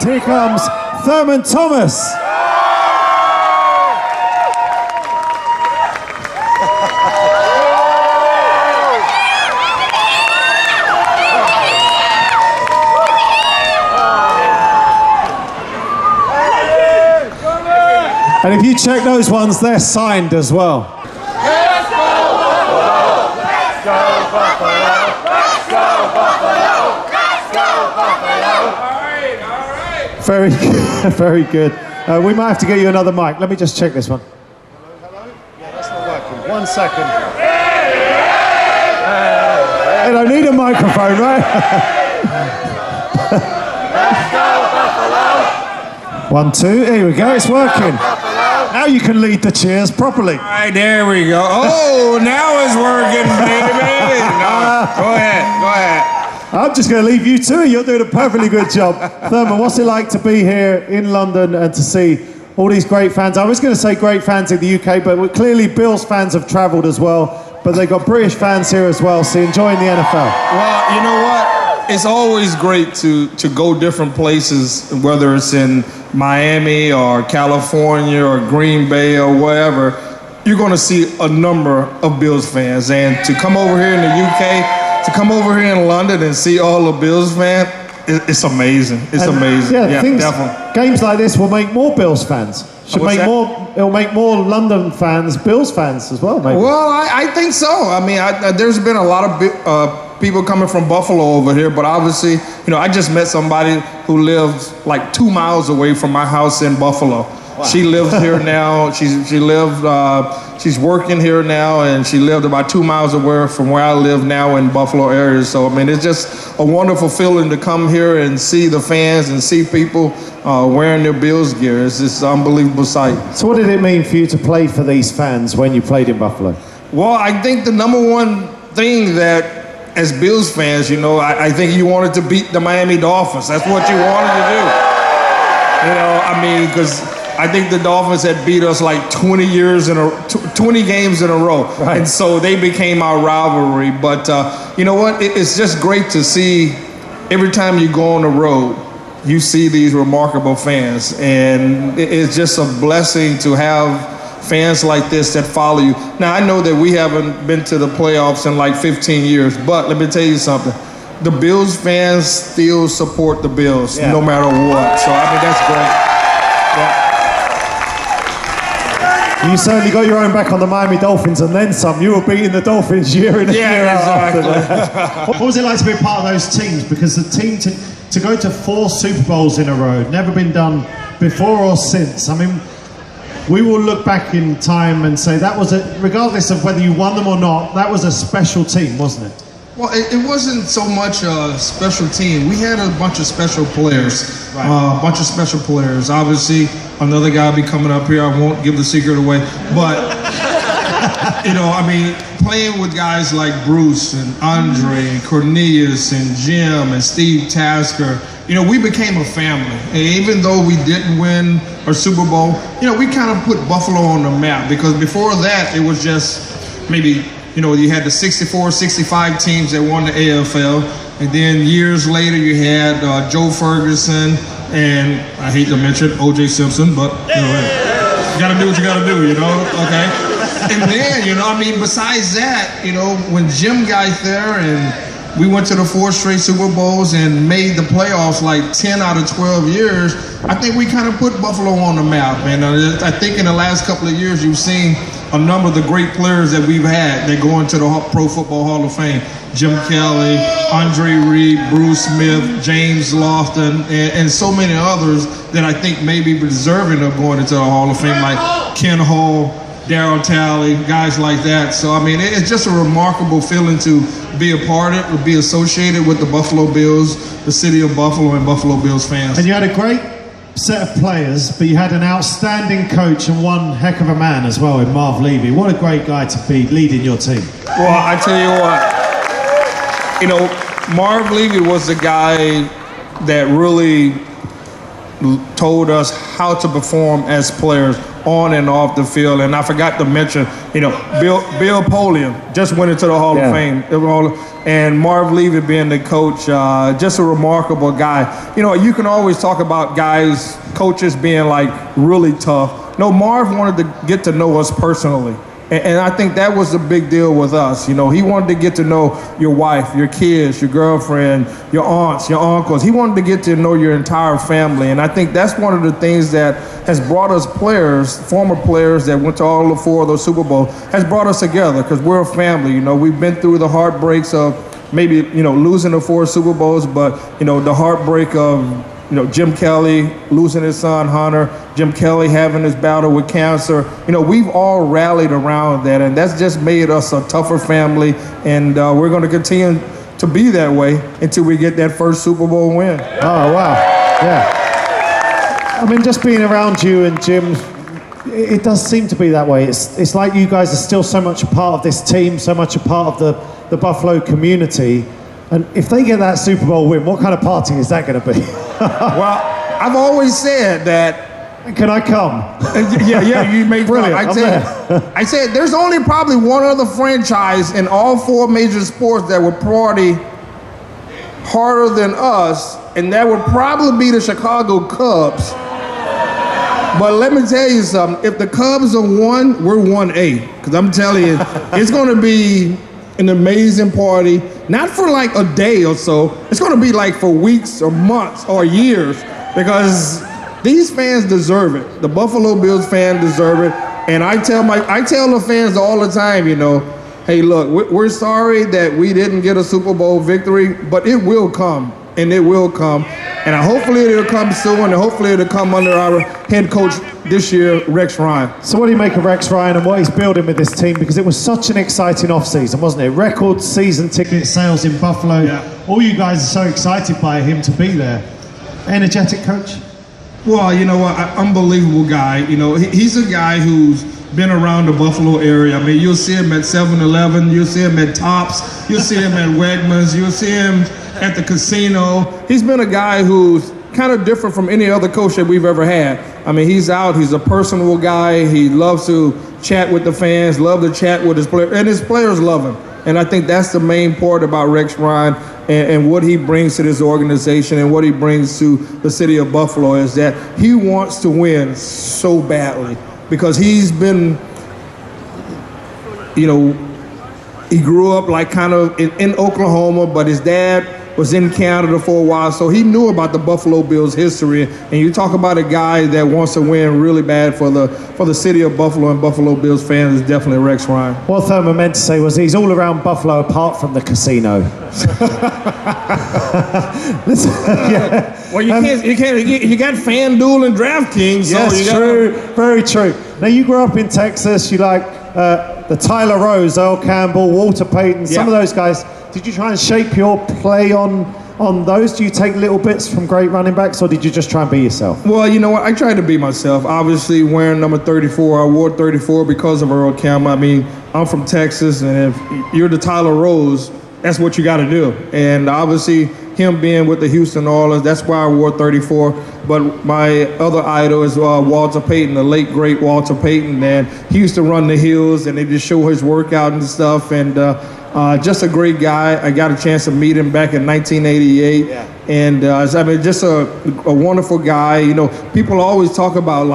fact, here comes Thurman Thomas. And if you check those ones, they're signed as well. Let's go Buffalo! Let's go Buffalo! Let's go Buffalo! Let's go Buffalo! All right. Very good, very good. We might have to get you another mic. Let me just check this one. Hello? Yeah, that's not working. 1 second. They don't need a microphone, right? Let's go Buffalo! 1, 2, here we go, it's working. Now you can lead the cheers properly. All right, there we go. Oh, now it's working, baby. No, go ahead. I'm just going to leave you to it. You're doing a perfectly good job. Thurman, what's it like to be here in London and to see all these great fans? I was going to say great fans in the UK, but clearly Bills fans have travelled as well. But they've got British fans here as well, so enjoying the NFL. Well, you know what? It's always great to go different places, whether it's in Miami or California or Green Bay or wherever. You're going to see a number of Bills fans. And to come over here in the UK, to come over here in London and see all the Bills fans, it's amazing. It's amazing. Yeah, definitely. Games like this will make more Bills fans. It'll make more London fans, Bills fans as well, maybe. Well, I think so. I mean, there's been a lot of people coming from Buffalo over here, but obviously, I just met somebody who lives like 2 miles away from my house in Buffalo. Wow. She lives here now. She's working here now, and she lived about 2 miles away from where I live now in Buffalo area. So, I mean, it's just a wonderful feeling to come here and see the fans and see people wearing their Bills gear. It's just an unbelievable sight. So what did it mean for you to play for these fans when you played in Buffalo? Well, I think the number one thing that, as Bills fans, I think you wanted to beat the Miami Dolphins. That's what you wanted to do. Because I think the Dolphins had beat us like 20 games in a row. Right. And so they became our rivalry. But you know what? It's just great to see every time you go on the road, you see these remarkable fans. And it's just a blessing to have fans like this that follow you. Now, I know that we haven't been to the playoffs in like 15 years, but let me tell you something. The Bills fans still support the Bills no matter what. So, I mean, that's great. Yeah. You certainly got your own back on the Miami Dolphins and then some. You were beating the Dolphins year in and year out after that. What was it like to be a part of those teams? Because the team to go to 4 Super Bowls in a row, never been done before or since. I mean, we will look back in time and say that was regardless of whether you won them or not, that was a special team, wasn't it? Well, it wasn't so much a special team. We had a bunch of special players. Right. Obviously, another guy will be coming up here. I won't give the secret away. But, playing with guys like Bruce and Andre and Cornelius and Jim and Steve Tasker, we became a family. And even though we didn't win our Super Bowl, we kind of put Buffalo on the map, because before that, it was just maybe, you had the 64, 65 teams that won the AFL. And then years later, you had Joe Ferguson and, I hate to mention, O.J. Simpson, but, you got to do what you got to do, okay? And then, besides that, when Jim got there and we went to the 4 straight Super Bowls and made the playoffs like 10 out of 12 years, I think we kind of put Buffalo on the map. And I think in the last couple of years, you've seen a number of the great players that we've had that go into the Pro Football Hall of Fame. Jim Kelly, Andre Reed, Bruce Smith, James Lofton, and so many others that I think may be deserving of going into the Hall of Fame, like Ken Hall, Darryl Talley, guys like that. So, it's just a remarkable feeling to be a part of it, be associated with the Buffalo Bills, the city of Buffalo, and Buffalo Bills fans. And you had a great set of players, but you had an outstanding coach and one heck of a man as well in Marv Levy. What a great guy to be leading your team. Well, I tell you what, Marv Levy was the guy that really told us how to perform as players, on and off the field. And I forgot to mention, Bill Polian just went into the Hall of Fame. And Marv Levy being the coach, just a remarkable guy. You can always talk about guys, coaches being like really tough. No, Marv wanted to get to know us personally. And I think that was the big deal with us. He wanted to get to know your wife, your kids, your girlfriend, your aunts, your uncles. He wanted to get to know your entire family. And I think that's one of the things that has brought us players, former players that went to all 4 of those Super Bowls, has brought us together because we're a family. We've been through the heartbreaks of maybe, losing the 4 Super Bowls, but, the heartbreak of, Jim Kelly losing his son, Hunter, Jim Kelly having his battle with cancer. We've all rallied around that, and that's just made us a tougher family, and we're going to continue to be that way until we get that first Super Bowl win. Oh, wow. Yeah. I mean, just being around you and Jim, it does seem to be that way. It's like you guys are still so much a part of this team, so much a part of the Buffalo community. And if they get that Super Bowl win, what kind of party is that going to be? Well, I've always said that. Can I come? Yeah, you may come. I said there's only probably one other franchise in all 4 major sports that would party harder than us, and that would probably be the Chicago Cubs. But let me tell you something. If the Cubs are 1, we're 1A. Because I'm telling you, it's going to be an amazing party. Not for like a day or so. It's going to be like for weeks or months or years, because these fans deserve it. The Buffalo Bills fans deserve it. And I tell the fans all the time, hey, look, we're sorry that we didn't get a Super Bowl victory, but it will come, and it will come. And hopefully it'll come soon, and hopefully it'll come under our head coach this year, Rex Ryan. So what do you make of Rex Ryan and what he's building with this team? Because it was such an exciting off-season, wasn't it? Record season ticket sales in Buffalo. Yeah. All you guys are so excited by him to be there. Energetic coach? Well, you know what? Unbelievable guy. He's a guy who's been around the Buffalo area. I mean, you'll see him at 7-Eleven, you'll see him at Tops, you'll see him at Wegmans, you'll see him at the casino. He's been a guy who's kind of different from any other coach that we've ever had. I mean, he's a personable guy. He loves to chat with the fans, love to chat with his players, and his players love him. And I think that's the main part about Rex Ryan and what he brings to this organization and what he brings to the city of Buffalo is that he wants to win so badly because he's been, he grew up like kind of in Oklahoma, but his dad was in Canada for a while, so he knew about the Buffalo Bills history. And you talk about a guy that wants to win really bad for the city of Buffalo and Buffalo Bills fans is definitely Rex Ryan. What Thurman meant to say was he's all around Buffalo apart from the casino. Listen, yeah. Well, you got FanDuel and DraftKings. So yes, true, very true. Now you grew up in Texas. You like the Tyler Rose, Earl Campbell, Walter Payton, some of those guys. Did you try and shape your play on those? Do you take little bits from great running backs, or did you just try and be yourself? Well, you know what? I tried to be myself. Obviously, wearing number 34, I wore 34 because of Earl Campbell. I mean, I'm from Texas, and if you're the Tyler Rose, that's what you got to do. And obviously, him being with the Houston Oilers, that's why I wore 34. But my other idol is Walter Payton, the late, great Walter Payton. And he used to run the hills, and they just show his workout and stuff. And just a great guy. I got a chance to meet him back in 1988. Yeah. And I mean, just a wonderful guy. People always talk about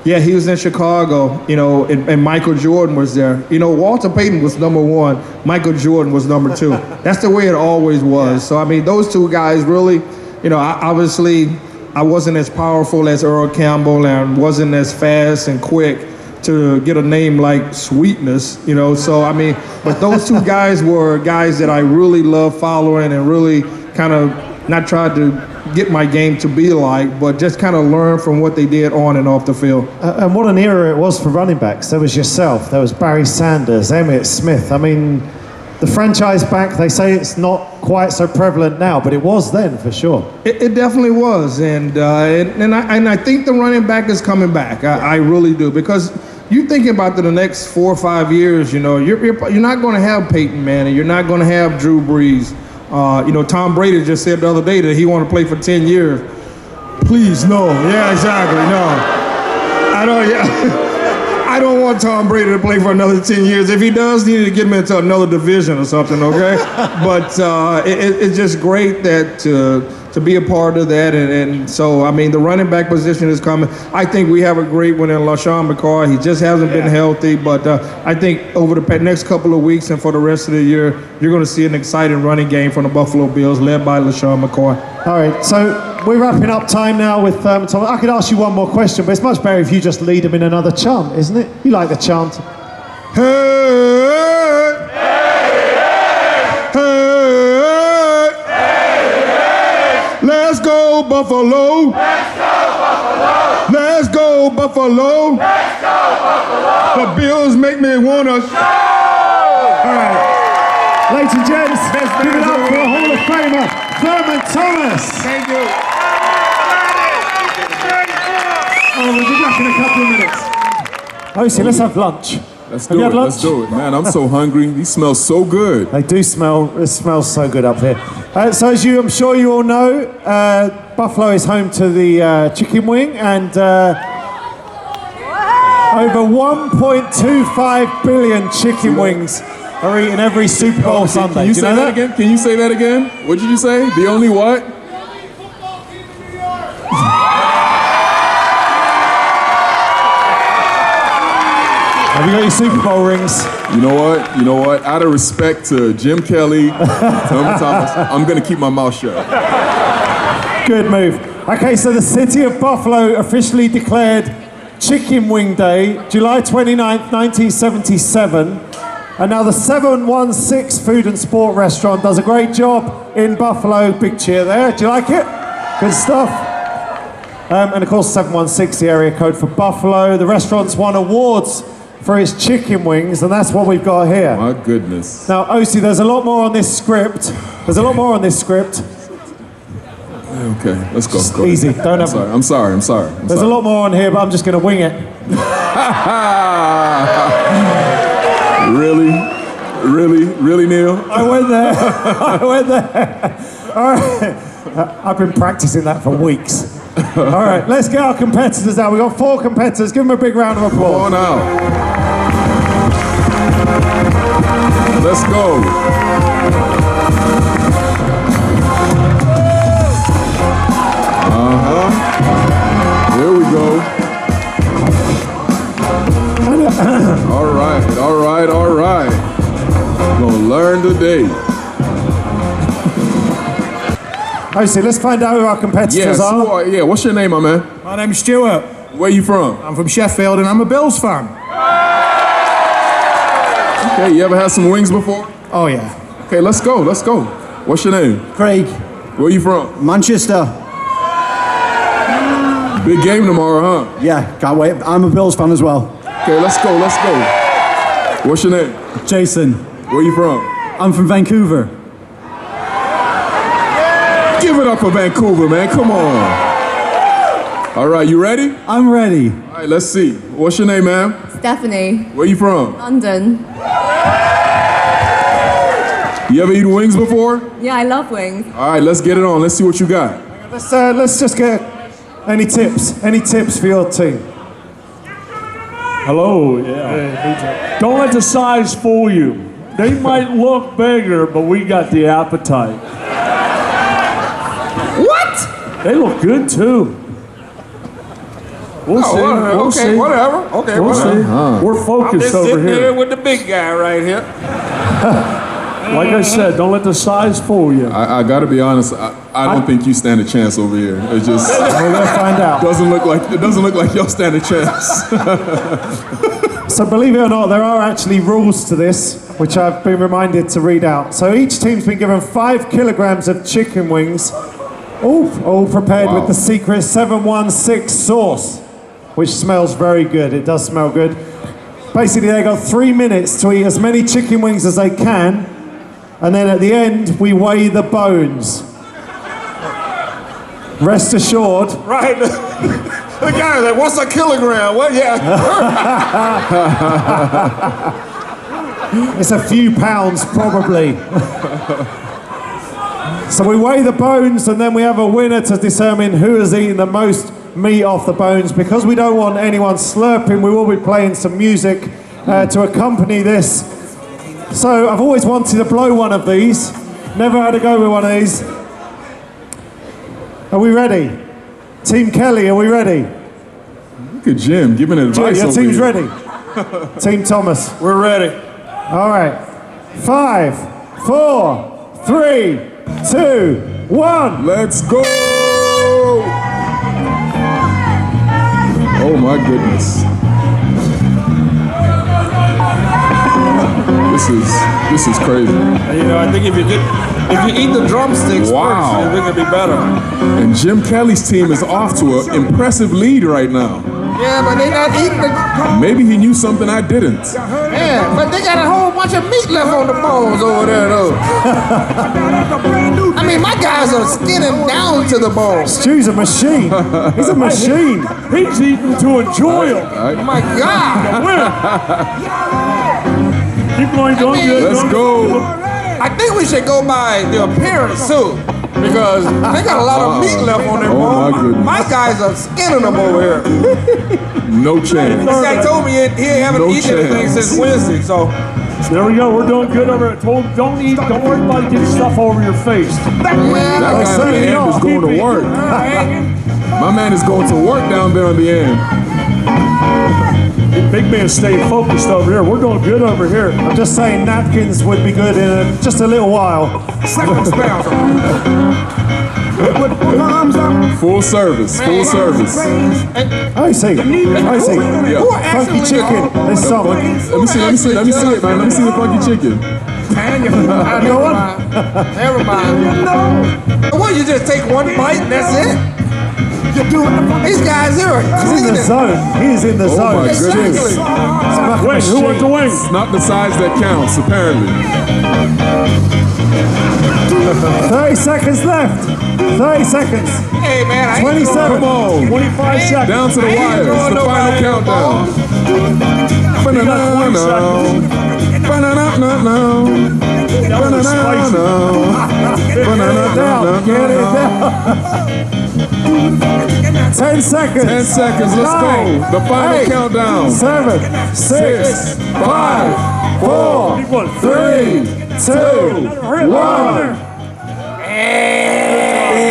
he was in Chicago, and Michael Jordan was there. Walter Payton was number 1. Michael Jordan was number 2. That's the way it always was. Yeah. So, I mean, those two guys really, obviously I wasn't as powerful as Earl Campbell and wasn't as fast and quick to get a name like Sweetness, So, I mean, but those two guys were guys that I really loved following and really kind of not tried to get my game to be like, but just kind of learn from what they did on and off the field. And what an era it was for running backs. There was yourself, there was Barry Sanders, Emmitt Smith. I mean, the franchise back, they say it's not quite so prevalent now, but it was then for sure. It definitely was, and I think the running back is coming back. I really do, because you think about the next 4 or 5 years, you're not going to have Peyton Manning, you're not going to have Drew Brees. Tom Brady just said the other day that he wanted to play for 10 years. Please, no. Yeah, exactly, no. I don't want Tom Brady to play for another 10 years. If he does, he need to get him into another division or something, okay? But it's just great that to be a part of that. And so, I mean, the running back position is coming. I think we have a great one in LaShawn McCoy. He just hasn't been healthy, but I think over the next couple of weeks and for the rest of the year, you're going to see an exciting running game from the Buffalo Bills led by LaShawn McCoy. All right, so we're wrapping up time now with Thurman Thomas. I could ask you one more question, but it's much better if you just lead him in another chant, isn't it? You like the chant. Hey, hey, hey, let's go Buffalo. Let's go Buffalo. Let's go Buffalo. Let's go Buffalo. The Bills make me wanna. All right, ladies and gents, give it up for a Hall of Famer, Thurman Thomas. Thank you. Oh, we'll be back in a couple of minutes. OC, let's have lunch. Let's Have you do had it. lunch? Let's do it, man. I'm so hungry. These smell so good. They do smell, it smells so good up here. So as I'm sure you all know, Buffalo is home to the chicken wing, and over 1.25 billion chicken wings are eaten every Super Bowl Sunday. Can you Do say know that again? Can you say that again? What did you say? The only what? Have you got your Super Bowl rings? You know what? You know what? Out of respect to Jim Kelly, Thurman Thomas, I'm going to keep my mouth shut. Good move. Okay, so the city of Buffalo officially declared Chicken Wing Day, July 29th, 1977. And now the 716 Food and Sport Restaurant does a great job in Buffalo. Big cheer there. Do you like it? Good stuff. And of course, 716, the area code for Buffalo. The restaurant's won awards for its chicken wings, and that's what we've got here. My goodness. Now, Osi, there's a lot more on this script. There's a lot more on this script. Okay, let's go. Just easy. Don't have. I'm sorry. There's a lot more on here, but I'm just going to wing it. Really, Neil? I went there. All right. I've been practicing that for weeks. All right, let's get our competitors out. We've got 4 competitors. Give them a big round of applause. Come on out. Let's go. Here we go. All right. Gonna learn today. Osi, let's find out who our competitors are. Yeah, what's your name, my man? My name's Stuart. Where you from? I'm from Sheffield and I'm a Bills fan. Okay, you ever had some wings before? Oh yeah. Okay, let's go. What's your name? Craig, Where you from? Manchester. Big game tomorrow, huh? Yeah, can't wait. I'm a Bills fan as well. Okay, let's go. What's your name? Jason, Where you from? I'm from Vancouver. Give it up for Vancouver, man. Come on. All right, you ready? I'm ready. All right, let's see. What's your name, ma'am? Stephanie, Where you from? London. You ever eaten wings before? Yeah, I love wings. All right, let's get it on. Let's see what you got. Let's just get any tips for your team. Hello, yeah. Don't let the size fool you. They might look bigger, but we got the appetite. What? They look good too. We'll see. We'll see. Whatever. Okay, We'll whatever. see. We're I'm focused just over sitting here. there with the big guy right here. Like I said, don't let the size fool you. I gotta be honest. I don't think you stand a chance over here. It just We're gonna find out. doesn't look like y'all stand a chance. So believe it or not, there are actually rules to this, which I've been reminded to read out. So each team's been given 5 kilograms of chicken wings, all prepared with the secret 716 sauce, which smells very good. It does smell good. Basically, they got 3 minutes to eat as many chicken wings as they can, and then at the end, we weigh the bones. Rest assured. Right. The guy was like, what's a kilogram? What? Yeah. It's a few pounds, probably. So we weigh the bones, and then we have a winner to determine who has eaten the most meat off the bones. Because we don't want anyone slurping, we will be playing some music to accompany this. So I've always wanted to blow one of these. Never had to go with one of these. Are we ready? Team Kelly, are we ready? Look at Jim giving advice. Your over team's here. ready. Team Thomas. We're ready. All right. 5, 4, 3, 2, 1. Let's go! Oh my goodness. This is crazy. You know, I think if you eat the drumsticks Wow. first, it's gonna be better. And Jim Kelly's team is off to an impressive lead right now. Yeah, but they not eating the. Maybe he knew something I didn't. Yeah, but they got a whole bunch of meat left on the bones over there, though. I mean, my guys are skinning down to the bone. Stu's a machine. He's a machine. He's eating to enjoy them. Oh my God! Keep going, going good. Let's go. I think we should go by the appearance too, because they got a lot of meat left on their Oh, my bones. goodness. My guys are skinning them over here. No chance. This guy told me he haven't No eaten anything chance. since Wednesday, so. There we go. We're doing good over it. Don't eat. Don't worry about getting stuff over your face. That guy on the end is going to work. My man is going to work down there on the end. Big man staying focused over here. We're doing good over here. I'm just saying napkins would be good in just a little while. Full service. Full service. I see. I see. Yeah. Funky chicken. There's some. Let me see it, man. Let me see the funky chicken. Never mind. Well, you just take one bite and that's it? These guys here are He's in the cleaning. zone. He's in the Oh zone. my goodness. Wait, who wants the wings? It's not the size that counts, apparently. 30 seconds left. 30 seconds. Hey, man, I ain't 27. Come on. 25 seconds. Down to the wire. It's the final countdown. Get it down. 10 seconds. 10 seconds. Let's go. The final countdown. 7, 6, 5, 4, 3, 2, 1.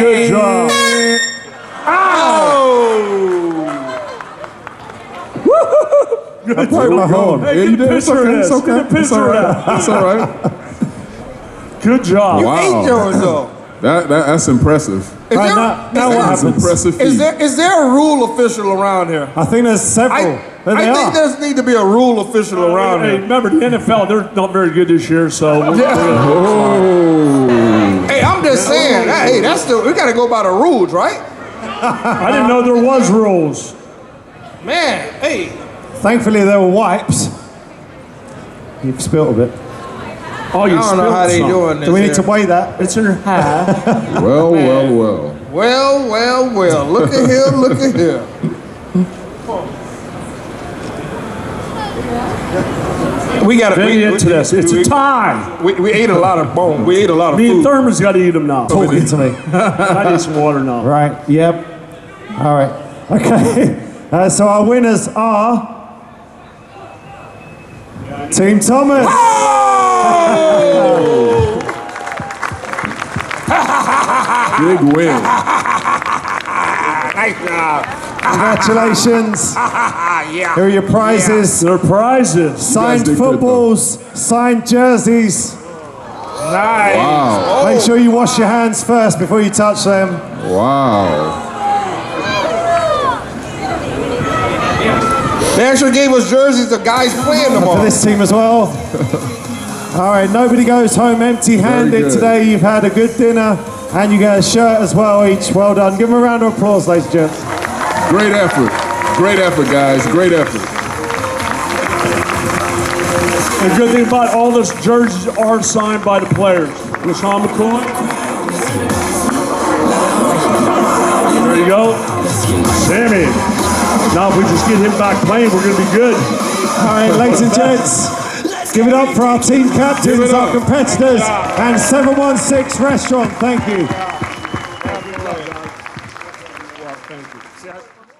Good job. I broke my horn. Yeah, you did. It's okay. It's okay. It's all right. It's all right. Good job. Wow. ate yours, though. That's impressive. Is Right, there- now what That's happens? impressive feat. Is there a rule official around here? I think there's several. There they I think are. there's need to be a rule official around Hey, here. remember the NFL? They're not very good this year, so. Oh. Hey, I'm just saying. Hey, we got to go by the rules, right? I didn't know there was rules. Man, hey. Thankfully, there were wipes. You've spilled a bit. Oh, you I don't know how they spilled some. doing this. Do we need here. to weigh that? It's in her hat. Well, well, well. Well. Look at here, look at here. We got to Get into this. It's a tie. We ate a lot of bone. We ate a lot of Me and food. Thurman's got to eat them now. Talking to me. I need some water now. Right, yep. All right. Okay. So our winners are Team Thomas. Big win. Nice job. Congratulations. Yeah. Here are your prizes. Their prizes. Signed did good, footballs, signed jerseys. Nice. Wow. Make sure you wash your hands first before you touch them. Wow. They actually gave us jerseys of guys playing them For all. this team as well. All right, nobody goes home empty-handed Very good. today. You've had a good dinner and you get a shirt as well each. Well done. Give them a round of applause, ladies and gents. Great effort. Great effort, guys. Great effort. The good thing about all those jerseys are signed by the players. LaShawn McCoy. There you go. Sammy. Now if we just get him back playing, we're going to be good. All right, ladies and gents, give it up for our team captains, our competitors, and 716 Restaurant. Thank you. Thank you. See,